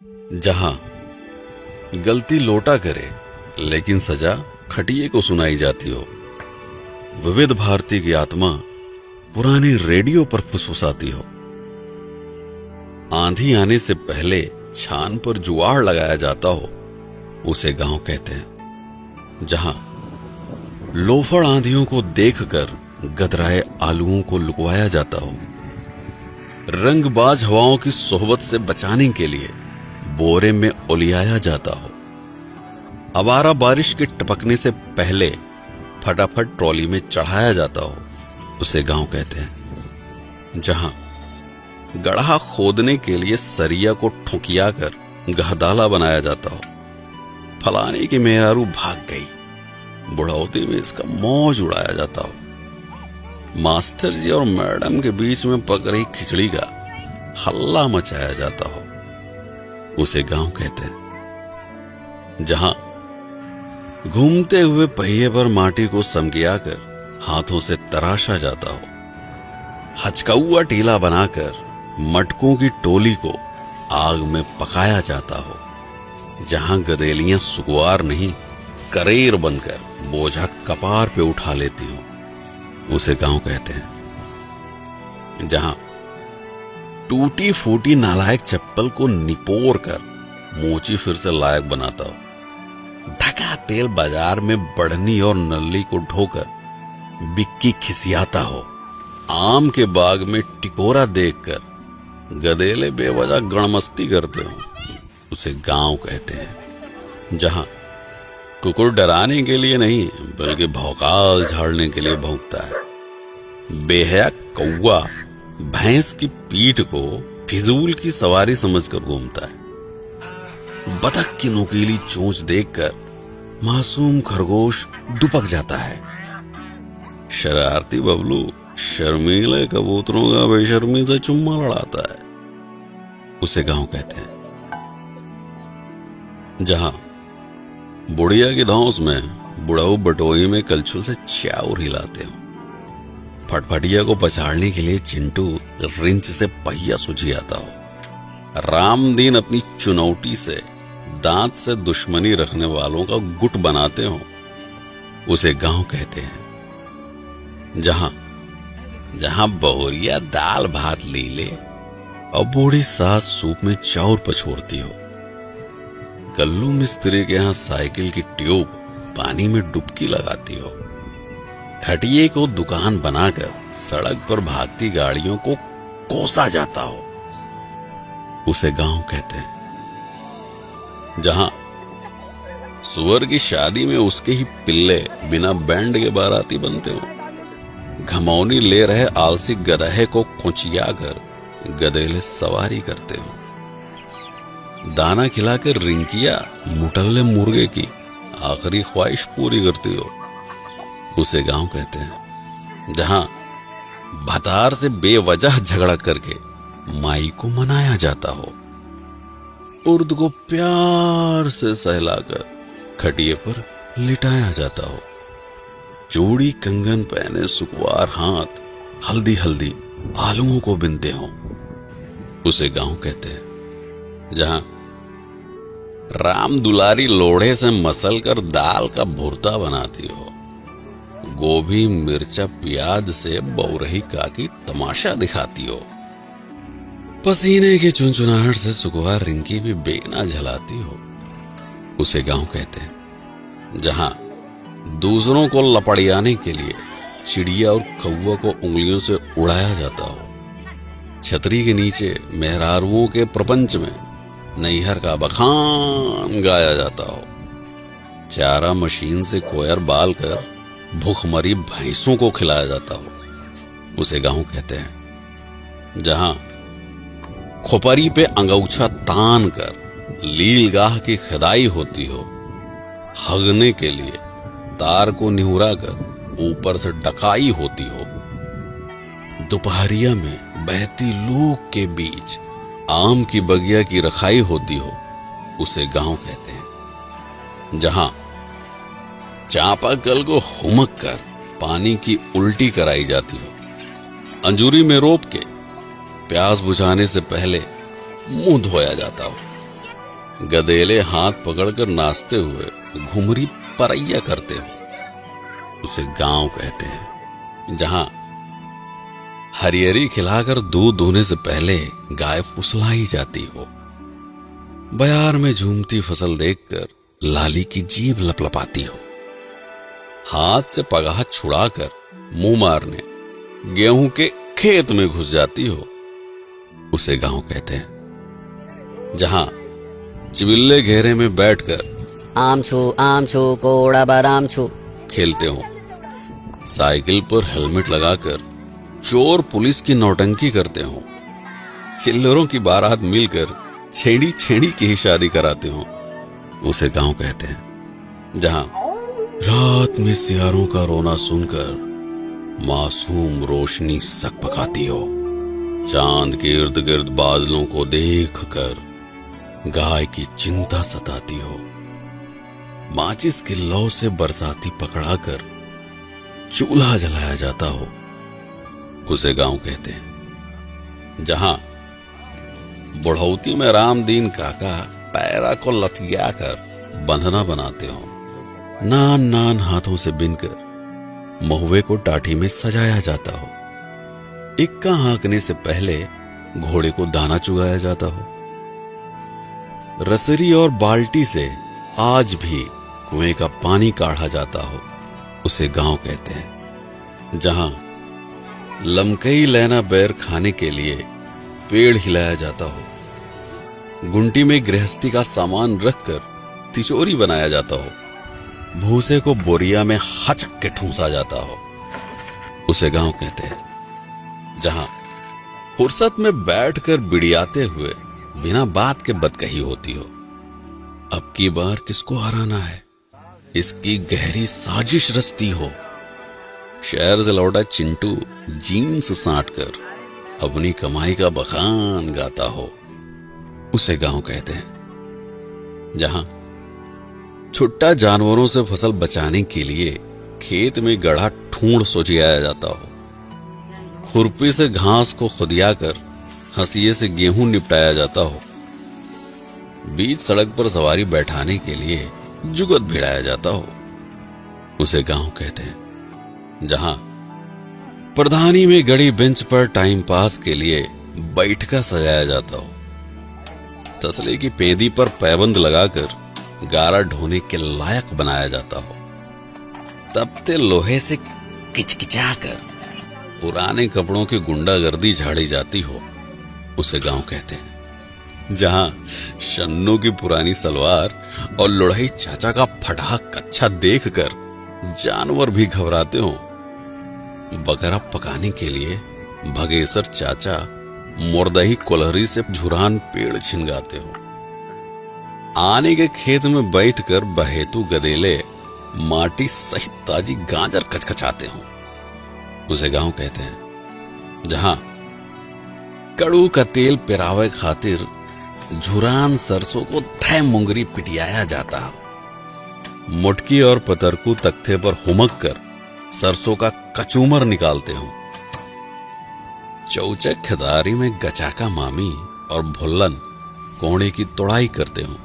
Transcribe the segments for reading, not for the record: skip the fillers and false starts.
जहां गलती लोटा करे लेकिन सजा खटिए को सुनाई जाती हो, विविध भारती की आत्मा पुराने रेडियो पर फुसफुसाती हो। आंधी आने से पहले छान पर जुआड़ लगाया जाता हो, उसे गांव कहते हैं। जहां लोफड़ आंधियों को देखकर गदराए आलुओं को लुकवाया जाता हो, रंगबाज हवाओं की सोहबत से बचाने के लिए बोरे में उलियाया जाता हो, आवारा बारिश के टपकने से पहले फटाफट ट्रॉली में चढ़ाया जाता हो, उसे गांव कहते हैं। जहां गड्ढा खोदने के लिए सरिया को ठुकिया कर गहदाला बनाया जाता हो, फलाने की मेहरारू भाग गई, बुढ़ौती में इसका मौज उड़ाया जाता हो, मास्टर जी और मैडम के बीच में पक रही खिचड़ी का हल्ला मचाया जाता हो, उसे गांव कहते हैं। जहां घूमते हुए पहिए पर माटी को समगियाकर हाथों से तराशा जाता हो, हचकौआ टीला बनाकर मटकों की टोली को आग में पकाया जाता हो, जहां गदेलियां सुकुआर नहीं करेर बनकर बोझा कपार पे उठा लेती हो, उसे गांव कहते हैं। जहां टूटी फूटी नालायक चप्पल को निपोर कर मोची फिर से लायक बनाता हो, धका तेल बाजार में बढ़नी और नल्ली को ढोकर बिक्की खिसियाता हो, आम के बाग में टिकोरा देखकर गदेले बेवजह गणमस्ती करते हो, उसे गांव कहते हैं। जहां कुकुर डराने के लिए नहीं बल्कि भौकाल झाड़ने के लिए भौंकता है, बेहया कौवा भैंस की पीठ को फिजूल की सवारी समझकर घूमता है, बतख की नुकीली चोंच देखकर मासूम खरगोश दुपक जाता है, शरारती बबलू शर्मीले कबूतरों का बेशर्मी से चुम्मा लड़ाता है, उसे गांव कहते हैं। जहां बुढ़िया की धौंस में बुढ़ऊ बटोई में कलछुल से चाउर हिलाते हो, फटफटिया को पछाड़ने के लिए चिंटू रिंच से पहिया सुझियाता हो, रामदीन अपनी चुनौती से दांत से दुश्मनी रखने वालों का गुट बनाते हो, उसे गांव कहते हैं। जहां बहुरिया दाल भात लीले और बूढ़ी सास सूप में चाउर पछोड़ती हो, कल्लू मिस्त्री के यहां साइकिल की ट्यूब पानी में डुबकी लगाती हो, खटिए को दुकान बनाकर सड़क पर भागती गाड़ियों को कोसा जाता हो, उसे गांव कहते हैं। जहां सुअर की शादी में उसके ही पिल्ले बिना बैंड के बाराती बनते हो, घमौनी ले रहे आलसी गधे को खुचिया कर गधेले सवारी करते हो, दाना खिलाकर रिंकिया मुटल्ले मुर्गे की आखिरी ख्वाहिश पूरी करती हो, उसे गांव कहते हैं। जहां भतार से बेवजह झगड़ा करके माई को मनाया जाता हो, उर्द को प्यार से सहलाकर खटिए पर लिटाया जाता हो, चूड़ी कंगन पहने सुकुआर हाथ हल्दी हल्दी आलुओं को बिनते हो, उसे गांव कहते हैं। जहां राम दुलारी लोढ़े से मसल कर दाल का भुर्ता बनाती हो, गोभी मिर्चा प्याज से बौरही काकी तमाशा दिखाती हो, पसीने की चुनचुनाहट से सुकुआर रिंकी भी बेगना झलाती हो, उसे गांव कहते हैं। जहां दूसरों को लपड़ियाने के लिए चिड़िया और कौवा को उंगलियों से उड़ाया जाता हो, छतरी के नीचे मेहरारुओं के प्रपंच में नैहर का बखान गाया जाता हो, चारा मशीन से कोयर बाल कर भूखमरी भैंसों को खिलाया जाता हो, उसे गांव कहते हैं। जहां खोपरी पे अंगौछा तान कर लीलगाह की खिदाई होती हो, हगने के लिए तार को निहुरा कर ऊपर से डकाई होती हो, दोपहरिया में बहती लूक के बीच आम की बगिया की रखाई होती हो, उसे गांव कहते हैं। जहां चापाकल को हुमक कर पानी की उल्टी कराई जाती हो, अंजूरी में रोप के प्यास बुझाने से पहले मुंह धोया जाता हो, गधेले हाथ पकड़कर नाचते हुए घुमरी परैया करते हो, उसे गांव कहते हैं। जहां हरियरी खिलाकर दूध दूहने से पहले गाय फुसलाई जाती हो, बयार में झूमती फसल देखकर लाली की जीभ लपलपाती हो, हाथ से पगाह छुड़ाकर मुंह मारने गेहूं के खेत में घुस जाती हो, उसे गांव कहते हैं। जहां चिबिल्ले घेरे में बैठकर आम छू कोड़ा बादाम छू खेलते हो, साइकिल पर हेलमेट लगाकर चोर पुलिस की नौटंकी करते हो, चिल्लरों की बारात मिलकर छेड़ी छेड़ी की ही शादी कराते हो, उसे गांव कहते हैं। जहां रात में सियारों का रोना सुनकर मासूम रोशनी सक पकाती हो, चांद के इर्द गिर्द बादलों को देखकर गाय की चिंता सताती हो, माचिस की लौ से बरसाती पकड़ाकर चूल्हा जलाया जाता हो, उसे गांव कहते हैं। जहां बुढ़ौती में रामदीन काका पैरा को लथिया कर बंधना बनाते हो, नान नान हाथों से बिनकर महुए को टाटी में सजाया जाता हो, इक्का हाँकने से पहले घोड़े को दाना चुगाया जाता हो, रसरी और बाल्टी से आज भी कुएं का पानी काढ़ा जाता हो, उसे गांव कहते हैं। जहां लमकई लैना बैर खाने के लिए पेड़ हिलाया जाता हो, गुंटी में गृहस्थी का सामान रखकर तिचोरी बनाया जाता हो, भूसे को बोरिया में हचक के ठूंसा जाता हो, उसे गांव कहते हैं। जहां फुर्सत में बैठकर बिड़ियाते हुए बिना बात के बदकही होती हो, अब की बार किसको हराना है, इसकी गहरी साजिश रचती हो, शहर से लौटा चिंटू जीन्स साट कर अपनी कमाई का बखान गाता हो, उसे गांव कहते हैं। जहां छुट्टा जानवरों से फसल बचाने के लिए खेत में गढ़ा ठूंढ सोचियाया जाता हो, खुरपी से घास को खुदियाकर हंसिये से गेहूं निपटाया जाता हो, बीच सड़क पर सवारी बैठाने के लिए जुगत भिड़ाया जाता हो, उसे गांव कहते हैं। जहां प्रधानी में गड़ी बेंच पर टाइम पास के लिए बैठका सजाया जाता हो, तसले की पेंदी पर पैबंद लगाकर गारा ढोने के लायक बनाया जाता हो, तपते लोहे से किचकिचाकर पुराने कपड़ों की गुंडागर्दी झाड़ी जाती हो, उसे गांव कहते हैं। जहां शन्नू की पुरानी सलवार और लुढ़ई चाचा का फटा कच्छा देखकर जानवर भी घबराते हो, बकरा पकाने के लिए भगेसर चाचा मुर्दही कोलहरी से झुरान पेड़ छिनगाते हो, आने के खेत में बैठकर बहेतु गदेले माटी सहित ताजी गाजर कचकचाते हो, उसे गांव कहते हैं। जहां कड़ू का तेल पिरावे खातिर झुरान सरसों को थै मुंगरी पिटियाया जाता हो, मुटकी और पतरकू तख्ते पर हुमक कर सरसों का कचूमर निकालते हो, चौचक खदारी में गचाका मामी और भुल्लन कोहड़े की तोड़ाई करते हो,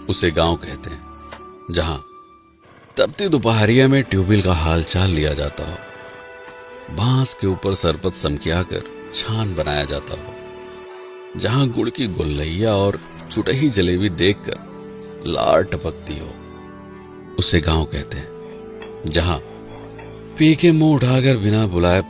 उसे गांव कहते हैं। जहां तपती दोपहरिया में ट्यूबवेल का हालचाल लिया जाता हो, बांस के ऊपर सरपत समकियाकर छान बनाया जाता हो, जहां गुड़ की गुल्लैया और चुटही जलेबी देखकर लार टपकती हो, उसे गांव कहते हैं। जहां पी के मुंह उठाकर बिना बुलाए